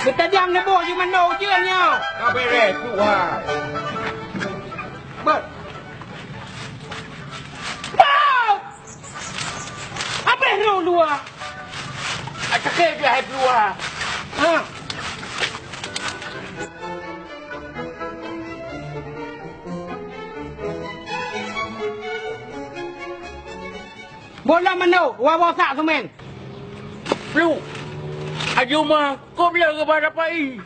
Kita diam na bo you mano chưa nhau. Kau beres keluar. Ber. Wow! Apa yang luar? Cakap dia hai keluar. Ha. Bola mano, wawa sak semen. Lu. Aju mah kau bilang kepada Pak I.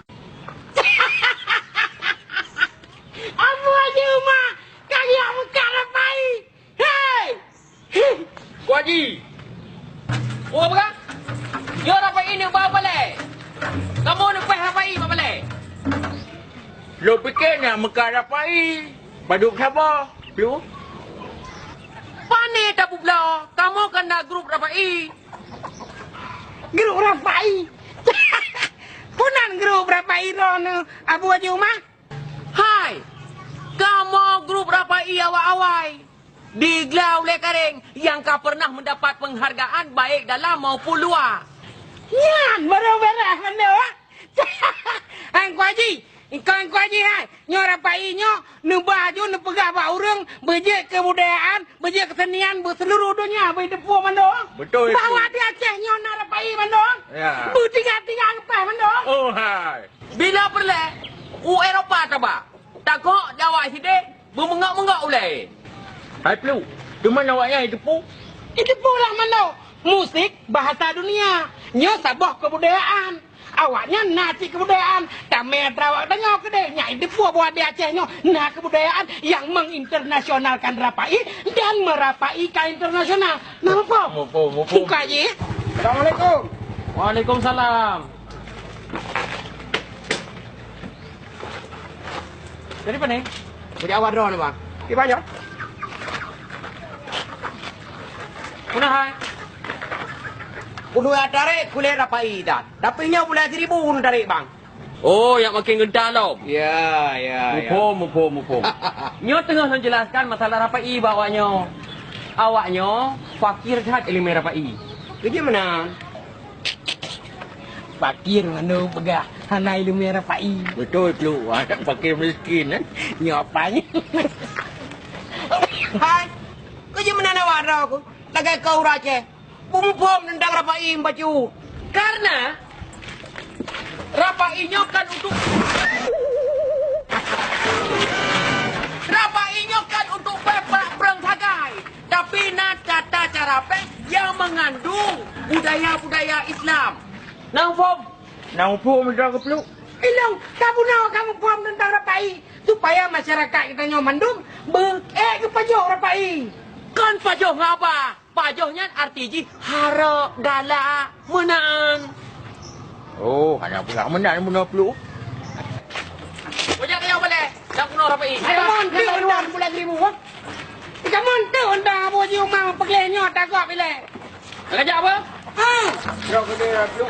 Apa aja mah? Kaya bukan apa ini? Hei! Kau Haji. Oh, apa? Yo apa ini bawa balik? Kamu nak pergi apa ini bawa balik? Lu fikir nak mekar Pak I. Baduk siapa? Lu. Pane tak pula? Kamu kena grup apa ini? Grup rapai. Punan grup rapai rono. Abu aja mah? Hai. Kamu grup apa ini awal-awal? Digelar oleh Karing yang kau pernah mendapat penghargaan baik dalam maupun luar. Nyan, beres-beres mana? Ang kuaji, Ikan kuaji hai. Nyo rapai nyo, nu baju nu pegah ba urang, bejek kebudayaan, bejek kesenian berseluruh dunia, berdepu mandong. Betul itu. Bawa di Aceh nyo na rapai mandong. Ya. Bertiga-tiga lepas mandong. Oh hai. Bila perle, Eropah tak ba? Tak kok jawab sidik, bermengak-mengak oleh. Hai Lu. Di mana awaknya itu pu? Itu pula mandong. Musik bahasa dunia. Nyo sabah kebudayaan. Awaknya nasi kebudayaan. Tamai terawak tengok ke deh. Nyai itu buat di Aceh nyo. Nah kebudayaan yang menginternasionalkan rapai dan merapai ke internasional. Nampak? Mupu. Buka je. Assalamualaikum. Waalaikumsalam. Dari mana? Beri awak drone bang. Kita banyak. Mana hai? Ulu tarik kulit rapai dah. Tapi nya boleh 1,000 ulu tarik bang. Oh, yang makin gentar tau. Ya. Mupo. Nyo tengah menjelaskan masalah rapai bawanya. Awaknya fakir kat elemen rapai. Kerja mana? Fakir mana pegah. Hanai ilmu rapai. Betul Lu. Anak fakir miskin. Nyopanya. Hai. Kerja mana nak wadah aku? Lagai kau raja. Pum-pum tentang rapai baju. Karena rapainya kan untuk pepak perang sagai. Tapi nak tata cara pek yang mengandung budaya-budaya Islam. Nampak? Nampu mendak ke Lu? Ilang, kamu pum tentang rapai. Supaya masyarakat kita nyomandum. Ke pajok rapai. Kan pajoh ngapa? Pajohnya arti harap galak menang. Oh, ada pula menang mana Lu? Wajak kaya balik. Nak kuno rapai. Ayo mon, ke luar bulan 1,000. Kamu tu anda abu jiu mau pergi nyot tak kau pilih. Nak ajak apa? Ha. Kau ke dia Lu.